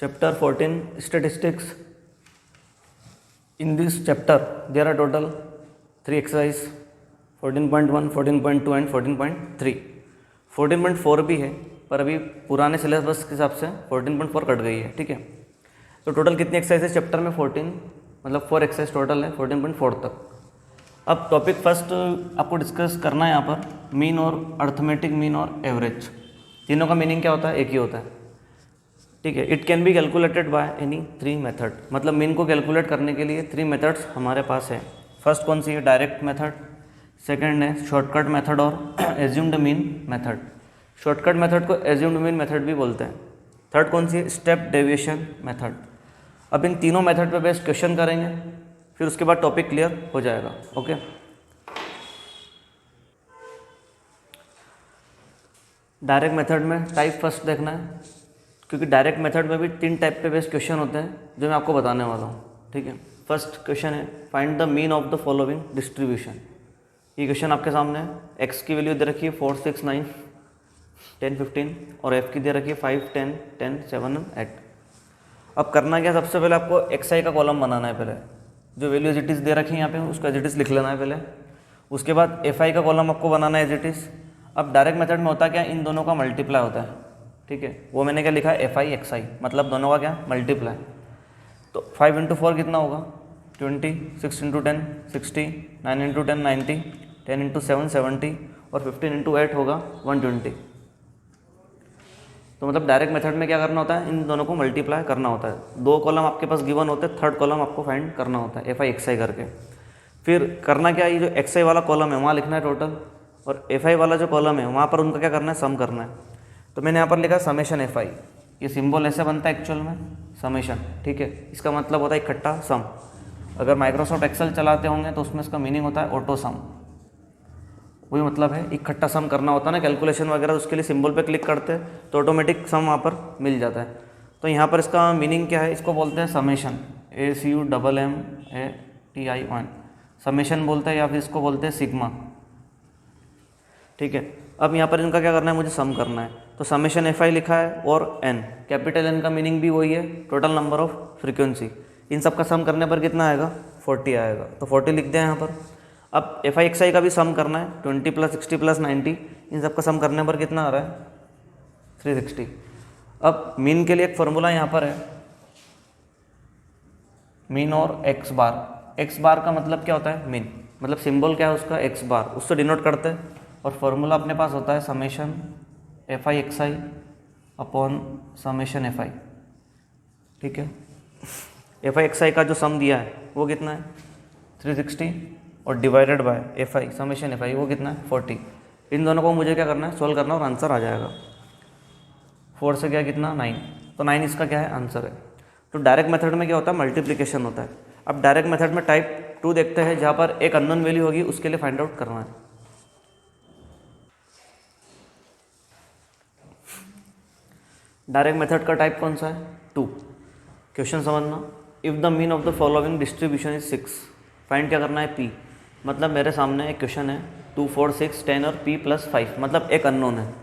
Chapter 14 Statistics. In this chapter there are total 3 exercise 14.1, 14.2 and 14.3. 14.4 भी है पर अभी पुराने सिलेबस के हिसाब से 14.4 कट गई है, ठीक है। तो टोटल कितनी एक्सरसाइज है चैप्टर में? 14, मतलब 4 एक्सरसाइज टोटल है 14.4 तक। अब टॉपिक फर्स्ट आपको डिस्कस करना है यहाँ पर मीन और अर्थमेटिक मीन और एवरेज। तीनों का मीनिंग क्या होता है? एक ही होता है, ठीक है। It can be calculated by any 3 method, मतलब मीन को कैलकुलेट करने के लिए 3 मेथड्स हमारे पास है। फर्स्ट कौन सी है? Direct method. सेकंड है शॉर्टकट मेथड और assumed mean method. Shortcut method को एज्यूम्ड मीन मेथड भी बोलते हैं। थर्ड कौन सी है? Step deviation method. अब इन तीनों मेथड पे बेस्ड क्वेश्चन करेंगे, फिर उसके बाद टॉपिक क्लियर हो जाएगा, ओके। डायरेक्ट मेथड में टाइप फर्स्ट देखना है, क्योंकि डायरेक्ट मेथड में भी 3 टाइप पे बेस्ड क्वेश्चन होते हैं जो मैं आपको बताने वाला हूँ, ठीक है। फर्स्ट क्वेश्चन है find the mean of the following distribution. ये क्वेश्चन आपके सामने है। एक्स की वैल्यू दे रखी है 4, 6, 9, 10, 15 और एफ की दे रखी है 5, 10, 10, 7 और 8। अब करना क्या? सबसे पहले आपको एक्स आई का कॉलम बनाना है। पहले जो वैल्यू एज इट इज़ दे रखी है यहाँ पे उसका एज इट इज़ लिख लेना है पहले। उसके बाद एफ आई का कॉलम आपको बनाना है एज इट इज़। अब डायरेक्ट मेथड में होता क्या? इन दोनों का मल्टीप्लाई होता है, ठीक है। वो मैंने क्या लिखा है? एफ आई एक्स आई, मतलब दोनों का क्या? मल्टीप्लाई। तो 5 इंटू 4 कितना होगा? 20, 6 इंटू 10 60, 9 इंटू 10 90, 10 इंटू 7 70 और 15 इंटू 8 होगा 120। तो मतलब डायरेक्ट मेथड में क्या करना होता है? इन दोनों को मल्टीप्लाई करना होता है। 2 कॉलम आपके पास गिवन होते हैं, थर्ड कॉलम आपको फाइंड करना होता है एफ आई एक्स आई करके। फिर करना क्या? ये जो एक्स आई वाला कॉलम है वहाँ लिखना है टोटल, और एफ आई वाला जो कॉलम है वहाँ पर उनका क्या करना है? सम करना है। तो मैंने यहाँ पर लिखा समेशन एफ आई। ये सिंबल ऐसे बनता है एक्चुअल में, समेशन, ठीक है। इसका मतलब होता है इकट्ठा सम। अगर माइक्रोसॉफ्ट एक्सेल चलाते होंगे तो उसमें इसका मीनिंग होता है ऑटो सम। वही मतलब है, इकट्ठा सम करना होता है ना कैलकुलेशन वगैरह, उसके लिए सिंबल पे क्लिक करते हैं तो ऑटोमेटिक सम वहाँ पर मिल जाता है। तो यहाँ पर इसका मीनिंग क्या है? इसको बोलते हैं समेशन, SUMMATI, समेशन बोलते हैं, या फिर इसको बोलते हैं सिग्मा, ठीक है। अब यहाँ पर इनका क्या करना है? मुझे सम करना है। तो समेशन एफ आई लिखा है और एन, कैपिटल एन का मीनिंग भी वही है, टोटल नंबर ऑफ फ्रीक्वेंसी। इन सब का सम करने पर कितना आएगा? 40 आएगा। तो 40 लिख दिया यहाँ पर। अब एफ आई एक्स आई का भी सम करना है, 20 + 60 + 90, इन सब का सम करने पर कितना आ रहा है? 360। अब मीन के लिए एक फॉर्मूला यहाँ पर है, मीन और एक्स बार। एक्स बार का मतलब क्या होता है? मीन, मतलब सिंबल क्या है उसका? एक्स बार, उससे डिनोट करते हैं। और फॉर्मूला अपने पास होता है समेशन एफ आई एक्स आई अपॉन समेशन एफ आई, ठीक है। एफ आई एक्स आई का जो सम दिया है वो कितना है? 360 और divided by F I summation F आई वो कितना है? 40। इन दोनों को मुझे क्या करना है? सोल्व करना और आंसर आ जाएगा। 4 से क्या कितना? 9, तो 9 इसका क्या है? आंसर है। तो डायरेक्ट मेथड में क्या होता है? मल्टीप्लिकेशन होता है। अब डायरेक्ट मेथड में टाइप 2 देखते हैं, जहाँ पर एक अननोन वैल्यू होगी, उसके लिए फाइंड आउट करना है। डायरेक्ट मेथड का टाइप कौन सा है? 2। क्वेश्चन समझना, if the mean of the following distribution is 6, find क्या करना है? P। मतलब मेरे सामने एक क्वेश्चन है 2, 4, 6, 10 और P + 5, मतलब एक अननोन है।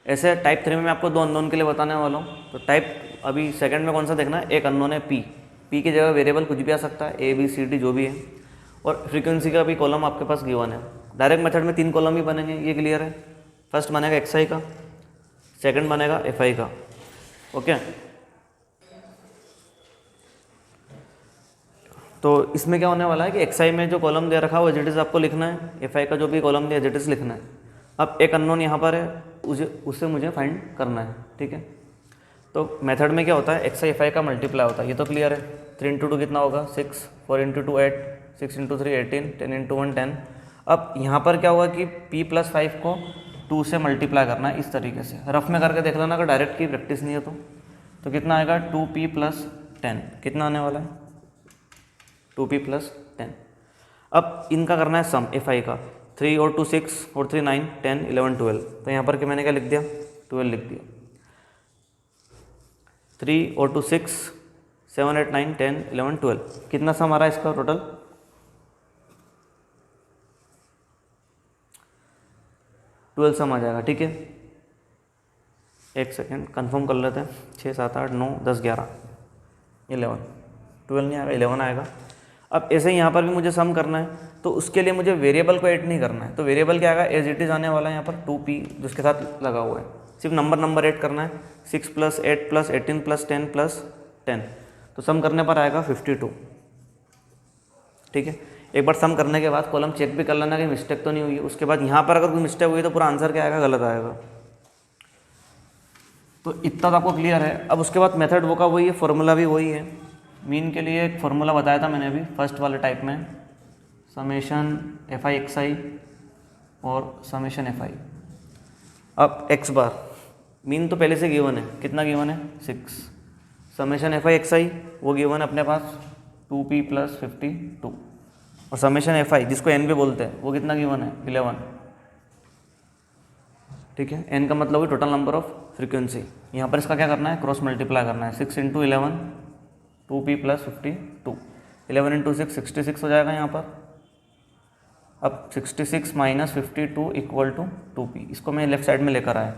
ऐसे टाइप 3 में मैं आपको 2 अननोन के लिए बताने वाला हूँ। तो टाइप अभी सेकंड में कौन सा देखना है? एक अननोन है P। P की जगह वेरिएबल कुछ भी आ सकता है, A, B, C, D जो भी है, और फ्रीक्वेंसी का भी कॉलम आपके पास गिवन है। डायरेक्ट मेथड में 3 कॉलम ही बनेंगे, ये क्लियर है। फर्स्ट बनेगा एक्स आई का, सेकेंड बनेगा एफ आई का, ओके। तो इसमें क्या होने वाला है कि एक्स आई में जो कॉलम दे रखा है वो एज इट इज़ आपको लिखना है, एफ आई का जो भी कॉलम दिया एज इट इज़ लिखना है। अब एक अननोन यहाँ पर है, उससे मुझे फाइंड करना है, ठीक है। तो मेथड में क्या होता है? एक्स आई एफ आई का मल्टीप्लाई होता है, ये तो क्लियर है। 3 इंटू 2 कितना होगा? 6, 4 इंटू 2 8, 6 इंटू 3 18, 10 इंटू 1 10। अब यहाँ पर क्या होगा कि P + 5 को 2 से मल्टीप्लाई करना है इस तरीके से। रफ में करके देख लेना, अगर डायरेक्ट की प्रैक्टिस नहीं है तो कितना आएगा? 2P + 10, कितना आने वाला है? 2P + 10। अब इनका करना है सम एफ आई का, 3 और 2 6 और 3 9 10 11 12। तो यहाँ पर कि मैंने क्या लिख दिया? 12 लिख दिया। 3 और 2 6, 7 8 9 10 11 12। कितना सम आ रहा है इसका टोटल? 12 सम आ जाएगा, ठीक है। एक सेकेंड कंफर्म कर लेते हैं। 6 7 8 9 10 11 11 12 नहीं आएगा, 11 आएगा। अब ऐसे ही यहाँ पर भी मुझे सम करना है, तो उसके लिए मुझे वेरिएबल को ऐड नहीं करना है। तो वेरिएबल क्या आएगा, एज इट इज़ आने वाला है यहाँ पर 2p जिसके साथ लगा हुआ है, सिर्फ नंबर ऐड करना है। 6 + 8 + 18 + 10 + 10, तो सम करने पर आएगा 52। ठीक है, एक बार सम करने के बाद कॉलम चेक भी कर लेना कि मिस्टेक तो नहीं हुई है। उसके बाद यहाँ पर अगर कोई मिस्टेक हुई तो पूरा आंसर क्या आएगा, गलत आएगा। तो इतना तो आपको क्लियर है। अब उसके बाद मेथड वो का वही है, फॉर्मूला भी वही है। मीन के लिए एक फार्मूला बताया था मैंने अभी फर्स्ट वाले टाइप में, समेशन fi xi और समेशन fi। अब x बार मीन तो पहले से गिवन है, कितना गिवन है 6। समेशन fi xi वो गिवन है अपने पास 2p + 52, और समेशन fi जिसको n भी बोलते हैं वो कितना गिवन है 11। ठीक है, n का मतलब है टोटल नंबर ऑफ फ्रीक्वेंसी। यहाँ पर इसका क्या करना है, क्रॉस मल्टीप्लाई करना है। 6 × 11 2p + 52, 11 × 6 66 हो जाएगा यहाँ पर। अब 66 - 52 = 2p, इसको मैं लेफ्ट साइड में लेकर आया।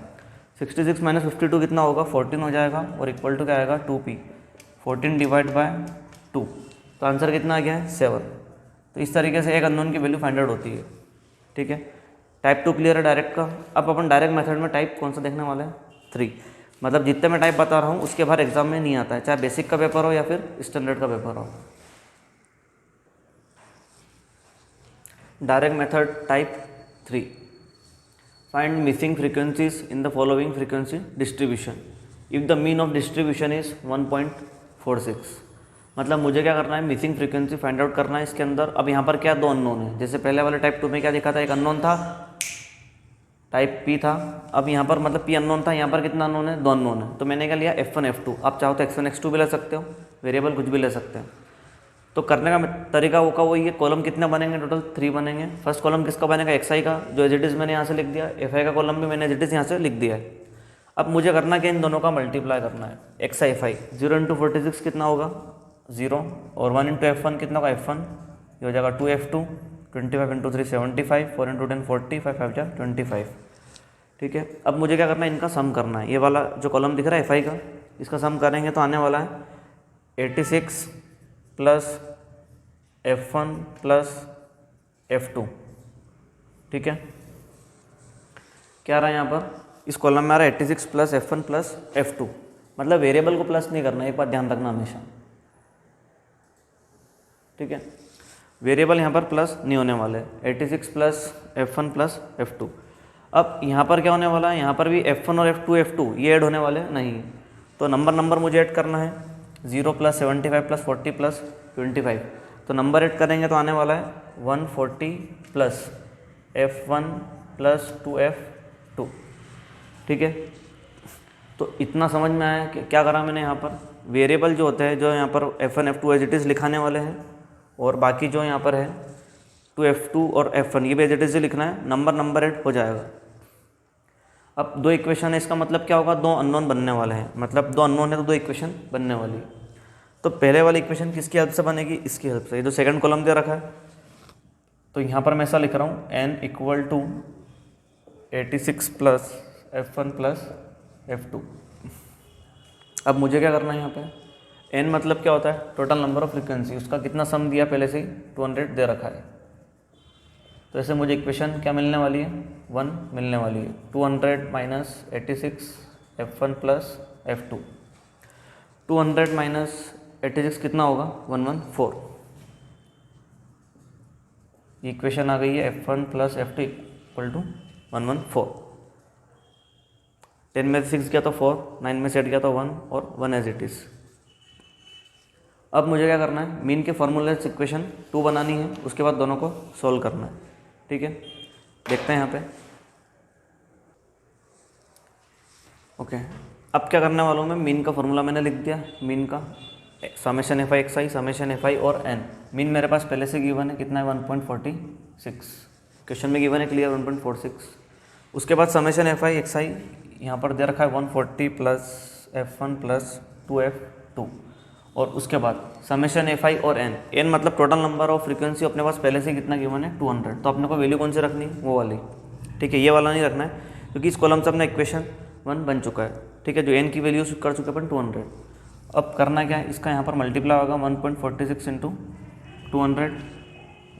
66 - 52 कितना होगा, 14 हो जाएगा, और इक्वल टू क्या आएगा 2p। 14 / 2, तो आंसर कितना आ गया है 7। तो इस तरीके से एक अननोन की वैल्यू फाइंड आउट होती है। ठीक है, टाइप 2 क्लियर है डायरेक्ट का। अब अपन डायरेक्ट मेथड में टाइप कौन सा देखने वाले हैं, 3। मतलब जितने मैं टाइप बता रहा हूँ उसके बाहर एग्जाम में नहीं आता है, चाहे बेसिक का पेपर हो या फिर स्टैंडर्ड का पेपर हो। Direct method type 3, find missing frequencies in the following frequency distribution if the mean of distribution is 1.46। मतलब मुझे क्या करना है, मिसिंग फ्रीक्वेंसी फाइंड आउट करना है इसके अंदर। अब यहाँ पर क्या 2 अननोन है, जैसे पहले वाले टाइप 2 में क्या देखा था, एक अननोन था टाइप p था। अब यहाँ पर मतलब p अननोन था, यहाँ पर कितना अननोन है, 2 अननोन है। तो मैंने क्या लिया f1 f2। आप चाहो तो x1 x2 भी ले सकते हो, वेरिएबल कुछ भी ले सकते हैं। तो करने का तरीका वो का वही है। कॉलम कितने बनेंगे, टोटल 3 बनेंगे। फर्स्ट कॉलम किसका बनेगा, xi का, जो एज इट इज़ मैंने यहाँ से लिख दिया। fi का कॉलम भी मैंने एज इट इज़ यहाँ से लिख दिया है। अब मुझे करना क्या, इन दोनों का मल्टीप्लाई करना है। xi fi 0 × 46 कितना होगा 0, और 1 × f1 कितना होगा f1, ये हो जाएगा 2f2। 25 × 3 75, 4 × 10 40, 5 5 जा 25। ठीक है, अब मुझे क्या करना है, इनका सम करना है। ये वाला जो कॉलम दिख रहा है fi का, इसका सम करेंगे तो आने वाला है 86 + f1 + f2। ठीक है, क्या आ रहा है यहाँ पर, इस कॉलम में आ रहा है 86 + f1 + f2। मतलब वेरिएबल को प्लस नहीं करना, एक बात ध्यान रखना हमेशा। ठीक है, वेरिएबल यहाँ पर प्लस नहीं होने वाले। 86 + f1 + f2। अब यहाँ पर क्या होने वाला है, यहाँ पर भी f1 और f2 ये ऐड होने वाले नहीं। तो नंबर मुझे ऐड करना है, 0 + 75 + 40 + 25। तो नंबर ऐड करेंगे तो आने वाला है 140 + f1 + 2f2। ठीक है, तो इतना समझ में आया कि क्या करा मैंने यहाँ पर। वेरिएबल जो होते हैं, जो यहाँ पर f1 f2 as it is लिखाने वाले हैं, और बाकी जो यहाँ पर है 2f2 और f1 ये भी एज इट इज़ लिखना है। नंबर ऐड हो जाएगा। अब 2 इक्वेशन है, इसका मतलब क्या होगा, 2 अननोन बनने वाले हैं। मतलब 2 अननोन है तो 2 इक्वेशन बनने वाली है। तो पहले वाली इक्वेशन किसकी हेल्प से बनेगी, इसकी हेल्प से। ये जो सेकंड कॉलम दे रखा है, तो यहाँ पर मैं ऐसा लिख रहा हूँ n = 86 + f1 + f2। अब मुझे क्या करना है यहाँ पे, n मतलब क्या होता है, टोटल नंबर ऑफ फ्रीक्वेंसी। उसका कितना सम दिया पहले से ही 200 दे रखा है। तो ऐसे मुझे इक्वेशन क्या मिलने वाली है, 1 मिलने वाली है। 200 - 86 f1 + f2। 200 - 86 कितना होगा, 114। इक्वेशन आ गई है f1 + f2 = 114। 10 में से 6 गया तो 4, 9 में से 8 गया तो 1, और 1 एज इट इज़। अब मुझे क्या करना है, मीन के फॉर्मूले से इक्वेशन 2 बनानी है, उसके बाद दोनों को सोल्व करना है। ठीक है, देखते हैं यहाँ पे। ओके, अब क्या करने वाला हूँ मैं, मीन का फॉर्मूला मैंने लिख दिया। मीन का summation fi xi, summation fi और n। मीन मेरे पास पहले से गिवन है, कितना है 1.46। क्वेश्चन में गिवन है क्लियर 1.46। उसके बाद समेशन fi xi यहाँ पर दे रखा है 140 + f1 + 2f2। और उसके बाद समेशन fi और n मतलब टोटल नंबर ऑफ फ्रीक्वेंसी अपने पास पहले से कितना गिवन है 200। तो अपने को वैल्यू कौन सी रखनी, वो वाली। ठीक है, ये वाला नहीं रखना है, क्योंकि इस कॉलम से अपना इक्वेशन 1 बन चुका है, ठीक है। जो n की वैल्यू कर चुके अपन 200। अब करना क्या है, इसका यहाँ पर मल्टीप्लाई होगा 1.46 into 200,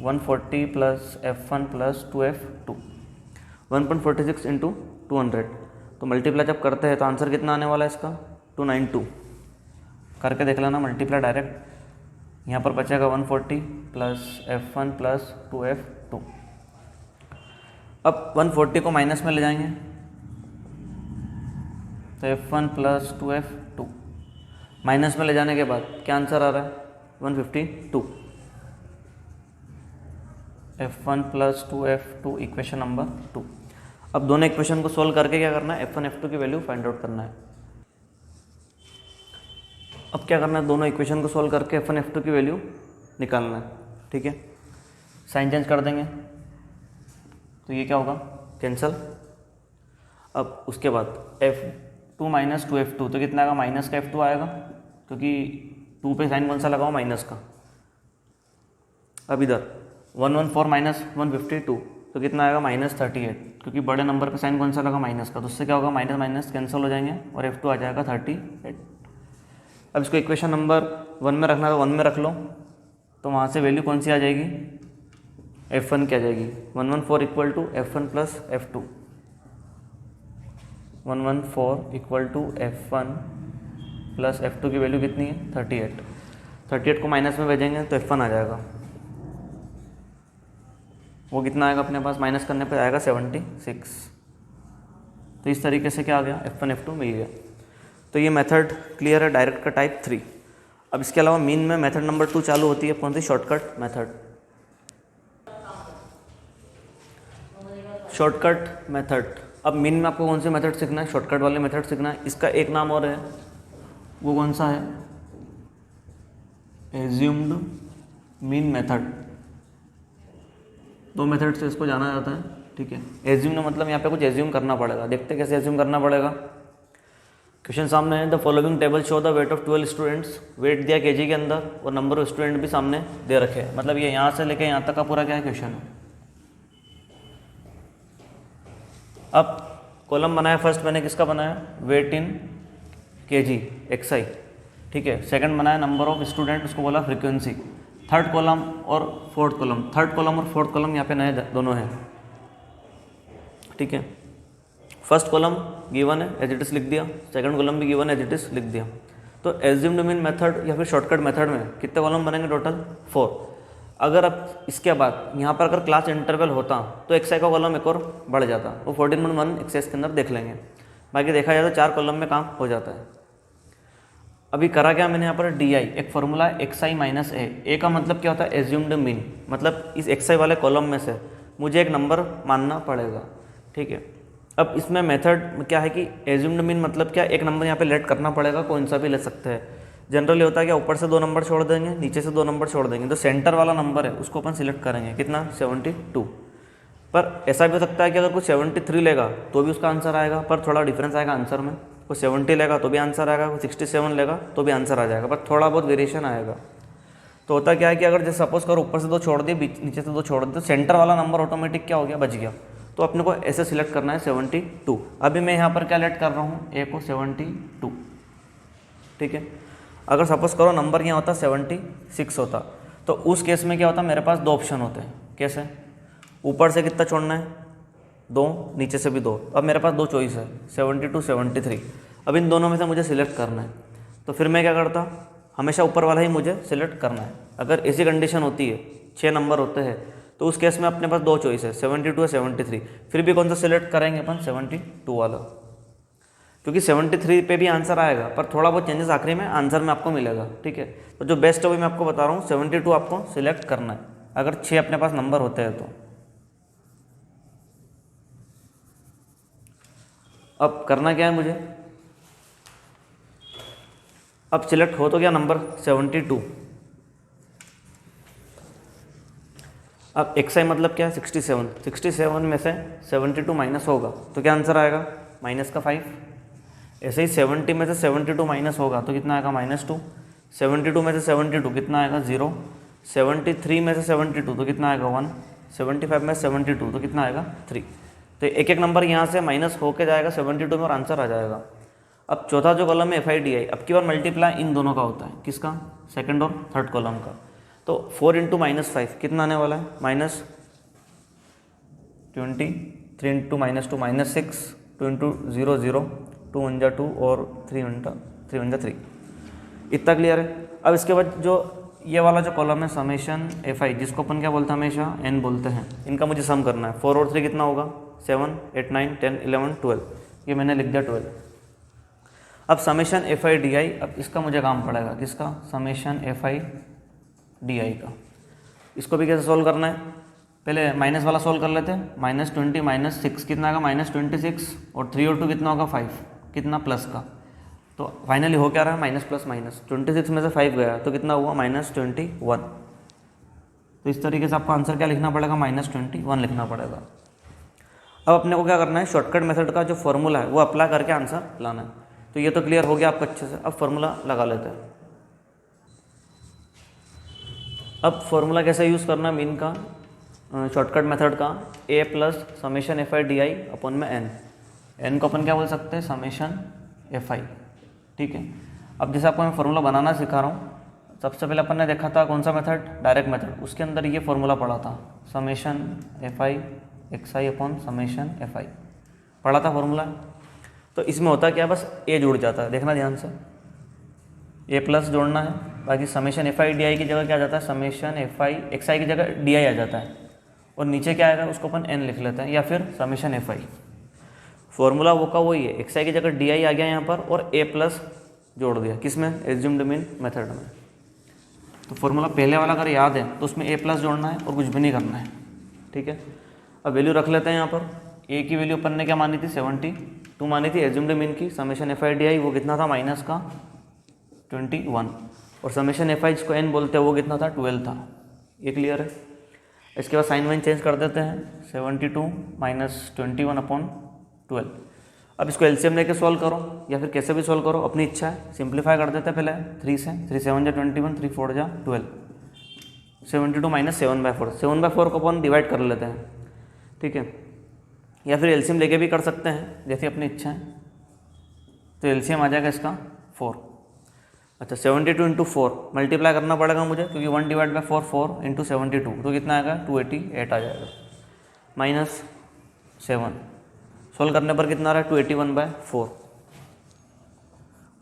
140 plus F1 plus 2F2, 1.46 into 200। तो मल्टीप्लाई जब करते हैं तो आंसर कितना आने वाला है इसका 292। करके देख लेना मल्टीप्लाई डायरेक्ट। यहाँ पर बचेगा 140 प्लस F1 प्लस 2F2। अब 140 को माइनस में ले जाएंगे तो F1 प्लस 2F2, माइनस में ले जाने के बाद क्या आंसर आ रहा है 152। F1 plus 2F2 equation number 2। अब दोनों इक्वेशन को सोल्व करके क्या करना है, F1 F2 की वैल्यू फाइंड आउट करना है। अब क्या करना है, दोनों इक्वेशन को सोल्व करके F1 F2 की वैल्यू निकालना है, ठीक है। साइन चेंज कर देंगे तो ये क्या होगा, कैंसल। अब उसके बाद F2 माइनस 2F2 तो कितना आएगा, माइनस का F2 आएगा, क्योंकि 2 पे साइन कौन सा लगाओ, माइनस का। अब इधर 114 माइनस 152 तो कितना आएगा, माइनस 38, क्योंकि बड़े नंबर पे साइन कौन सा लगा, माइनस का। तो उससे क्या होगा, माइनस माइनस कैंसिल हो जाएंगे और F2 आ जाएगा 38। अब इसको इक्वेशन नंबर 1 में रखना है तो 1 में रख लो, तो वहाँ से वैल्यू कौन सी आ जाएगी, F1 की आ जाएगी। 114 equal to F1 plus F2, 114 equal to F1 plus F2 की वैल्यू कितनी है 38। 38 को माइनस में भेजेंगे तो F1 आ जाएगा, वो कितना आएगा अपने पास, माइनस करने पर आएगा 76। तो इस तरीके से क्या आ गया, F1 F2 मिल गया। तो ये मेथड क्लियर है, डायरेक्ट का टाइप 3। अब इसके अलावा मीन में मेथड नंबर 2 चालू होती है, कौन सी, शॉर्टकट मेथड। शॉर्टकट मेथड, अब मीन में आपको कौन सी मेथड सीखना है, शॉर्टकट वाले मेथड सीखना है। इसका एक नाम और है, वो कौन सा है, एज्यूम्ड मीन मेथड। 2 मेथड से इसको जाना जाता है, ठीक है। एज्यूम का मतलब यहाँ पे कुछ एज्यूम करना पड़ेगा, देखते कैसे एज्यूम करना पड़ेगा। क्वेश्चन सामने है, the following table show the weight of 12 students. Weight दिया केजी के अंदर और नंबर ऑफ स्टूडेंट भी सामने दे रखे हैं, मतलब ये यहाँ से लेके यहाँ तक का पूरा क्या है, क्वेश्चन है। अब कॉलम बनाया, फर्स्ट मैंने किसका बनाया, वेट इन केजी XI, ठीक है। सेकंड बनाया नंबर ऑफ स्टूडेंट, उसको बोला फ्रीक्वेंसी। थर्ड कॉलम और फोर्थ कॉलम, थर्ड कॉलम और फोर्थ कॉलम यहाँ पे नए दोनों हैं, ठीक है। फर्स्ट कॉलम गिवन है, एज इट इज लिख दिया। सेकंड कॉलम भी गिवन है, एज इट इज लिख दिया। तो एज्यूम्ड मीन मेथड या फिर शॉर्टकट मेथड में कितने कॉलम बनेंगे, टोटल 4। अगर अब इसके बाद यहाँ पर अगर क्लास इंटरवल होता तो XI का कॉलम एक और बढ़ जाता, वो 14.1 एक्सेस के अंदर देख लेंगे। बाकी देखा जाए तो 4 कॉलम में काम हो जाता है। अभी करा क्या मैंने यहाँ पर, DI एक फॉर्मूला XI माइनस A का मतलब क्या होता है, एज्यूम्ड मीन, मतलब इस XI वाले कॉलम में से मुझे एक नंबर मानना पड़ेगा, ठीक है। अब इसमें मेथड क्या है कि एज्यूम्ड मीन मतलब क्या, एक नंबर यहाँ पे लेट करना पड़ेगा, कौन सा भी ले सकते हैं। जनरली होता है क्या, ऊपर से 2 नंबर छोड़ देंगे, नीचे से 2 नंबर छोड़ देंगे, तो सेंटर वाला नंबर है उसको अपन सिलेक्ट करेंगे, कितना 72। पर ऐसा भी हो सकता है कि अगर कोई 73 लेगा तो भी उसका आंसर आएगा, पर थोड़ा डिफरेंस आएगा आंसर में। कोई 70 लेगा तो भी आंसर आएगा, कोई 67 लेगा तो भी आंसर आ जाएगा, पर थोड़ा बहुत वेरिएशन आएगा। तो होता क्या है कि अगर जैसे सपोज करो ऊपर से 2 छोड़ दिए, नीचे से 2 छोड़ दिए, तो सेंटर वाला नंबर ऑटोमेटिक क्या हो गया, बच गया। तो अपने को ऐसे सिलेक्ट करना है 72। अभी मैं यहाँ पर क्या लेट कर रहा हूँ, A को 72, ठीक है। अगर सपोज करो नंबर यहाँ होता 76 होता, तो उस केस में क्या होता, मेरे पास 2 ऑप्शन होते हैं। कैसे, ऊपर से कितना छोड़ना है 2, नीचे से भी 2। अब मेरे पास 2 चॉइस है, 72 73। अब इन दोनों में से मुझे सिलेक्ट करना है, तो फिर मैं क्या करता, हमेशा ऊपर वाला ही मुझे सिलेक्ट करना है। अगर ऐसी कंडीशन होती है 6 नंबर होते हैं तो उस केस में अपने पास 2 चॉइस है, 72 या 73। फिर भी कौन सा सिलेक्ट करेंगे अपन, 72 वाला, क्योंकि 73 पे भी आंसर आएगा, पर थोड़ा बहुत चेंजेस आखिरी में आंसर में आपको मिलेगा, ठीक है। तो जो बेस्ट है वही मैं आपको बता रहा हूँ, 72 आपको सिलेक्ट करना है अगर 6 अपने पास नंबर होते हैं तो। अब करना क्या है मुझे, अब सिलेक्ट हो तो गया नंबर 72। अब XI मतलब क्या है, 67। 67 में से 72 माइनस होगा तो क्या आंसर आएगा, माइनस का 5। ऐसे ही 70 में से 72 माइनस होगा तो कितना आएगा, -2। 72 में से 72 कितना आएगा, 0। 73 में से 72 तो कितना आएगा, 1। 75 में 72 तो कितना आएगा, 3। तो एक एक नंबर यहाँ से माइनस होके जाएगा 72 में और आंसर आ जाएगा। अब चौथा जो कॉलम है एफ आई डी आई, अब की बार मल्टीप्लाई इन दोनों का होता है, किसका, सेकंड और थर्ड कॉलम का। तो 4 इंटू -5 कितना आने वाला है, -20, 3 इंटू -2 -6, 2 इंटू 0 0, 2 1 2 और 3 1 3, इतना क्लियर है। अब इसके बाद जो ये वाला जो कॉलम है समेशन एफ आई, जिसको अपन क्या बोलते हैं हमेशा एन बोलते हैं, इनका मुझे सम करना है। 4 और 3 कितना होगा, 7 8 9 10 11 12, ये मैंने लिख दिया 12। अब समेशन एफ आई डी आई, अब इसका मुझे काम पड़ेगा, किसका, समेशन एफ आई डी आई का। इसको भी कैसे सोल्व करना है, पहले माइनस वाला सोल्व कर लेते हैं। -20 -6 कितना आएगा, -26, और 3 और 2 कितना होगा 5, कितना प्लस का। तो फाइनली हो क्या रहा है, माइनस प्लस माइनस, 26 में से 5 गया तो कितना हुआ, -21। तो इस तरीके से आपको आंसर क्या लिखना पड़ेगा, -21 लिखना पड़ेगा। अब अपने को क्या करना है, शॉर्टकट मेथड का जो फॉर्मूला है वो अप्लाई करके आंसर लाना है। तो ये तो क्लियर हो गया आपको अच्छे से। अब फॉर्मूला लगा लेते हैं। अब फॉर्मूला कैसे यूज़ करना है मीन का, शॉर्टकट मेथड का, a plus summation F I D I upon में n को अपन क्या बोल सकते हैं, समेशन एफ आई, ठीक है। अब जैसे आपको मैं फॉर्मूला बनाना सिखा रहा हूँ, सबसे पहले अपन ने देखा था कौन सा मेथड, डायरेक्ट मेथड, उसके अंदर ये फॉर्मूला पढ़ा था, समेशन एफ आई एक्स आई अपॉन समेशन एफ आई पढ़ा था फॉर्मूला। तो इसमें होता क्या, बस ए जुड़ जाता है, देखना ध्यान से, ए प्लस जोड़ना है, बाकी समेशन एफ आई डी आई की जगह क्या आ जाता है, समेशन एफ आई एक्स आई की जगह डी आई आ जाता है, और नीचे क्या आएगा उसको अपन एन लिख लेते हैं, या फिर समेशन एफ आई। फॉर्मूला वो का वही है, एक्स आई की जगह डी आई आ गया यहाँ पर, और ए प्लस जोड़ दिया, किसमें, एज्यूम्ड मीन मेथड में। तो फॉर्मूला पहले वाला अगर याद है तो उसमें ए प्लस जोड़ना है और कुछ भी नहीं करना है, ठीक है। अब वैल्यू रख लेते हैं यहाँ पर। ए की वैल्यू अपन ने क्या मानी थी, 72 मानी थी एज्यूम्ड मीन की। समेशन एफ आई डी आई वो कितना था, -21, और समेशन एफ आई जिसको एन बोलते हैं वो कितना था, 12 था। ये क्लियर है। इसके बाद साइन वाइन चेंज कर देते हैं, 72 - 21 अपॉन 12। अब इसको एलसीएम लेके सॉल्व करो या फिर कैसे भी सॉल्व करो, अपनी इच्छा है। सिंप्लीफाई कर देते हैं पहले 3 से, 3 7 जा 21, 3 4 जा 12, 72 - 7/4, 7/4 को अपन डिवाइड कर लेते हैं, ठीक है। या फिर एलसीएम लेके भी कर सकते हैं, जैसी अपनी इच्छा है। तो एलसीएम आ जाएगा इसका 4। अच्छा, 72 × 4 मल्टीप्लाई करना पड़ेगा मुझे, क्योंकि 1/4 4 × 72 तो कितना आएगा, 288 आ जाएगा, -7। सोल्व करने पर कितना आ रहा है, 281/4।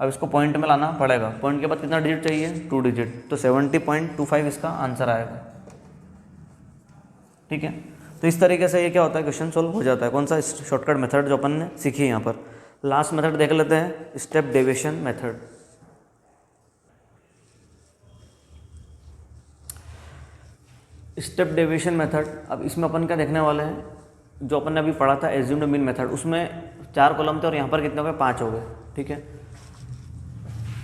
अब इसको पॉइंट में लाना पड़ेगा, पॉइंट के बाद कितना डिजिट चाहिए, 2 डिजिट, तो 70.25 इसका आंसर आएगा, ठीक है। तो इस तरीके से ये क्या होता है, क्वेश्चन सोल्व हो जाता है। कौन सा, शॉर्टकट मेथड जो अपन ने सीखी है यहाँ पर। लास्ट मेथड देख लेते हैं, step deviation method. Step deviation method, अब इसमें अपन क्या देखने वाले हैं, जो अपन ने अभी पढ़ा था एज्यूम्ड मीन मेथड, उसमें 4 कॉलम थे और यहाँ पर कितने हो गए, 5 हो गए, ठीक है।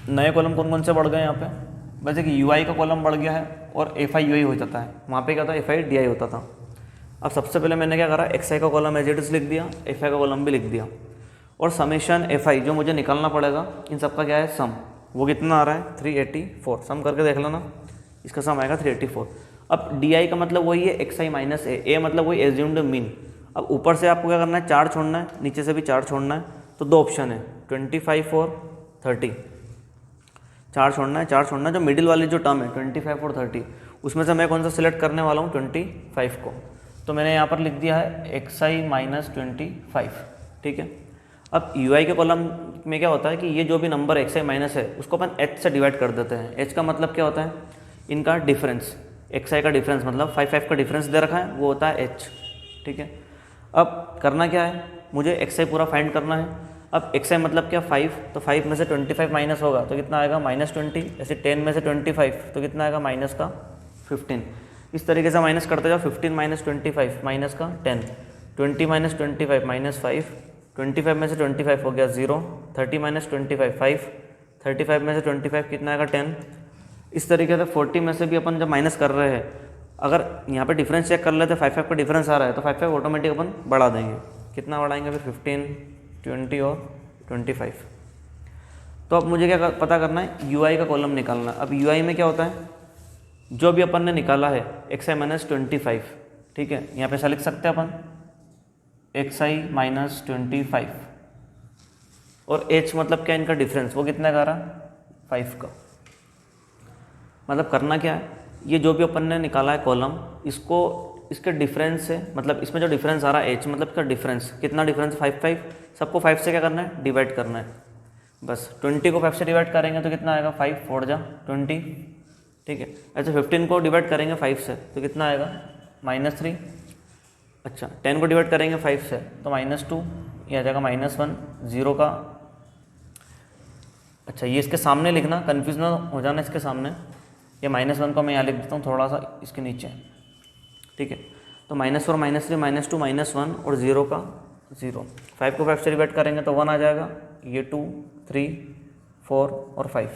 नए कॉलम कौन कौन से बढ़ गए यहाँ पे, वैसे कि यू आई का कॉलम बढ़ गया है और एफ आई यू आई हो जाता है, वहाँ पे क्या था, एफ आई डी आई होता था। अब सबसे पहले मैंने क्या करा, एक्स आई का कॉलम एज इट इज लिख दिया, एफ आई का कॉलम भी लिख दिया, और समेशन एफ आई जो मुझे निकालना पड़ेगा, इन सबका क्या है सम, वो कितना आ रहा है, 384। सम करके देख लेना, इसका सम आएगा 384। अब डी आई का मतलब वही है एक्स आई माइनस ए मतलब वही एज्यूम्ड मीन। अब ऊपर से आपको क्या करना है, 4 छोड़ना है, नीचे से भी 4 छोड़ना है। तो 2 ऑप्शन है, 25 और 30। 4 छोड़ना है, 4 छोड़ना है। जो मिडिल वाली जो टर्म है 25 और 30, उसमें से मैं कौन सा सिलेक्ट करने वाला हूँ, 25 को। तो मैंने यहाँ पर लिख दिया है एक्स आई माइनस 25, ठीक है। अब यू आई के कॉलम में क्या होता है कि ये जो भी नंबर एक्स आई माइनस है उसको अपन एच से डिवाइड कर देते हैं। एच का मतलब क्या होता है, इनका डिफरेंस, एक्स आई का डिफरेंस, मतलब 5 का डिफरेंस दे रखा है, वो होता है एच, ठीक है। अब करना क्या है, मुझे एक्स आई पूरा फाइंड करना है। अब एक्स आई मतलब क्या, 5, तो 5 में से 25 माइनस होगा तो कितना आएगा, -20। ऐसे 10 में से 25 तो कितना आएगा, माइनस का 15। इस तरीके से माइनस करते जाओ, 15 - 25 माइनस का 10, 20 - 25 -5, 25 में से 25 हो गया 0, 30 - 25 5, 35 में से 25 कितना आएगा 10। इस तरीके से 40 में से भी अपन जब माइनस कर रहे हैं, अगर यहाँ पे डिफरेंस चेक कर लेते, 5 का डिफरेंस आ रहा है तो 5 ऑटोमेटिक अपन बढ़ा देंगे। कितना बढ़ाएंगे फिर, 15, 20 और 25। तो अब मुझे क्या पता करना है, यू आई का कॉलम निकालना। अब यू आई में क्या होता है, जो भी अपन ने निकाला है एक्स आई माइनस 25, ठीक है, यहाँ पे ऐसा लिख सकते हैं अपन, xi माइनस 25 और h मतलब क्या इनका डिफरेंस, वो कितना का रहा 5 का। मतलब करना क्या है, ये जो भी अपन ने निकाला है कॉलम, इसको इसके डिफरेंस से, मतलब इसमें जो डिफरेंस आ रहा है h मतलब इसका डिफरेंस, कितना डिफरेंस 5 सबको 5 से क्या करना है डिवाइड करना है। बस 20 को 5 से डिवाइड करेंगे तो कितना आएगा 5 4 जा 20, ठीक है। ऐसे 15 को डिवाइड करेंगे 5 से तो कितना आएगा -3। अच्छा 10 को डिवाइड करेंगे 5 से तो -2, ये आ जाएगा -1 0 का। अच्छा ये इसके सामने लिखना, कन्फ्यूज ना हो जाना इसके सामने, ये -1 को मैं यहाँ लिख देता हूँ थोड़ा सा इसके नीचे, ठीक है। तो -4 -3 -2 -1 और 0 का 0, 5 को 5 से डिवाइड करेंगे तो 1 आ जाएगा, ये 2 3 4 और 5।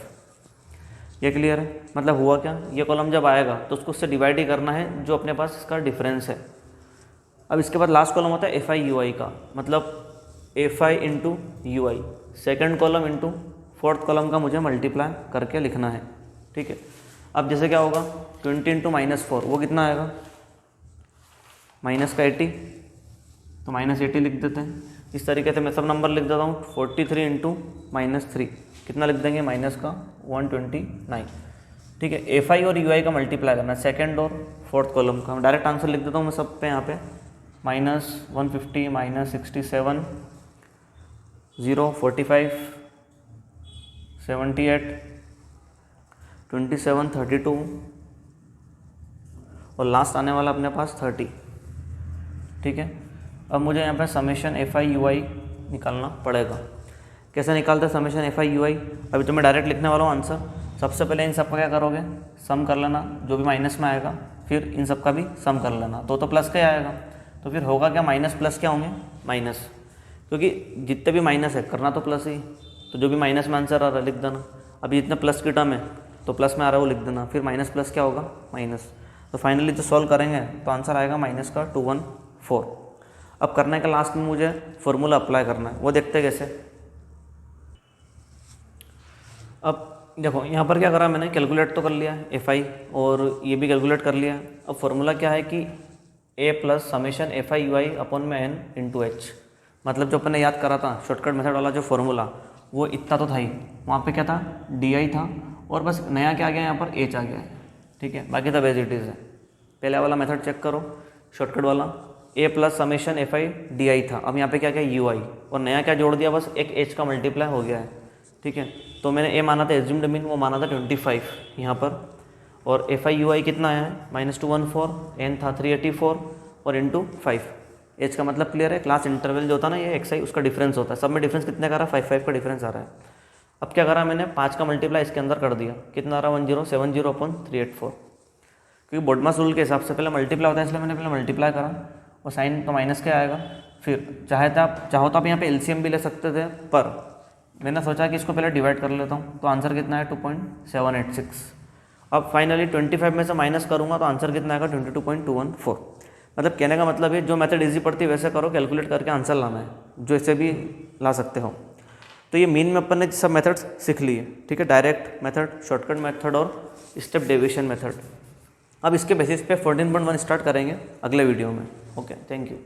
ये क्लियर है। मतलब हुआ क्या, ये कॉलम जब आएगा तो उसको उससे डिवाइड ही करना है जो अपने पास इसका डिफरेंस है। अब इसके बाद लास्ट कॉलम होता है एफ आई यू आई का, मतलब F I into you I, second column into fourth column का मुझे मल्टीप्लाई करके लिखना है, ठीक है। अब जैसे क्या होगा 20 इंटू -4 वो कितना आएगा माइनस का 80, तो -80 लिख देते हैं। इस तरीके से मैं सब नंबर लिख देता हूँ। 43 इंटू -3 कितना लिख देंगे माइनस का 129, ठीक है। एफ आई और यू आई का मल्टीप्लाई करना है सेकेंड और फोर्थ कॉलम का। डायरेक्ट आंसर लिख देता हूँ मैं सब पे यहाँ पे, -150 -67 0 45 78 27 32 और लास्ट आने वाला अपने पास 30, ठीक है। अब मुझे यहाँ पे समेशन एफ आई यू आई निकालना पड़ेगा। कैसे निकालते हैं समेशन एफ आई यू आई, अभी तो मैं डायरेक्ट लिखने वाला हूँ आंसर। सबसे पहले इन सब का क्या करोगे सम कर लेना, जो भी माइनस में आएगा फिर इन सब का भी सम कर लेना, तो प्लस का ही आएगा। तो फिर होगा क्या माइनस प्लस क्या होंगे माइनस, क्योंकि जितने भी माइनस है करना तो प्लस ही, तो जो भी माइनस में आंसर आ रहा है लिख देना। अभी जितना प्लस की टर्म है तो प्लस में आ रहा है वो लिख देना, फिर माइनस प्लस क्या होगा माइनस। तो फाइनली जो सॉल्व करेंगे तो आंसर आएगा -214। अब करने का लास्ट में मुझे फॉर्मूला अप्लाई करना है, वो देखते कैसे। अब देखो यहाँ पर क्या करा मैंने, कैलकुलेट तो कर लिया है एफ आई और ये भी कैलकुलेट कर लिया है। अब फॉर्मूला क्या है कि A plus summation F I U I upon में एन इंटू एच, मतलब जो अपन ने याद करा था शॉर्टकट मेथड वाला जो फॉर्मूला, वो इतना तो था ही, वहाँ पे क्या था डी आई था और बस नया क्या आ गया यहाँ पर एच आ गया है, ठीक है। बाकी सब एज इट इज़ है। पहले वाला मेथड चेक करो शॉर्टकट वाला, A plus summation F I D I था, अब यहाँ पे क्या क्या यू आई और नया क्या जोड़ दिया, बस एक एच का मल्टीप्लाई हो गया है, ठीक है। तो मैंने ए माना था एज्यूम्ड मीन, वो माना था 25 यहाँ पर, और एफ आई यू आई कितना है -214, एन था 384 और इंटू 5। एच का मतलब क्लियर है, क्लास इंटरवल जो होता है ना ये एक्स आई उसका डिफरेंस होता है। सब में डिफरेंस कितने का रहा 5 का डिफरेंस आ रहा है। अब क्या करा मैंने 5 का मल्टीप्लाई इसके अंदर कर दिया, कितना आ रहा 1070 अपॉन 384, क्योंकि बोडमास रूल के हिसाब से पहले मल्टीप्लाई होता है इसलिए मैंने पहले मल्टीप्लाई करा, और साइन तो माइनस क्या आएगा। फिर चाहो तो आप यहाँ पे एलसीएम भी ले सकते थे, पर मैंने सोचा कि इसको पहले डिवाइड कर लेता हूँ, तो आंसर कितना है 2.786। अब फाइनली 25 में से माइनस करूँगा तो आंसर कितना आएगा 22.214। मतलब कहने का मतलब ये जो मेथड इजी पड़ती है वैसे करो, कैलकुलेट करके आंसर लाना है, जो इसे भी ला सकते हो। तो ये मीन में अपन ने सब मेथड्स सीख लिए, ठीक है, डायरेक्ट मेथड, शॉर्टकट मेथड और स्टेप डेविएशन मेथड। अब इसके बेसिस पे 14.1 स्टार्ट करेंगे अगले वीडियो में। Okay, thank you.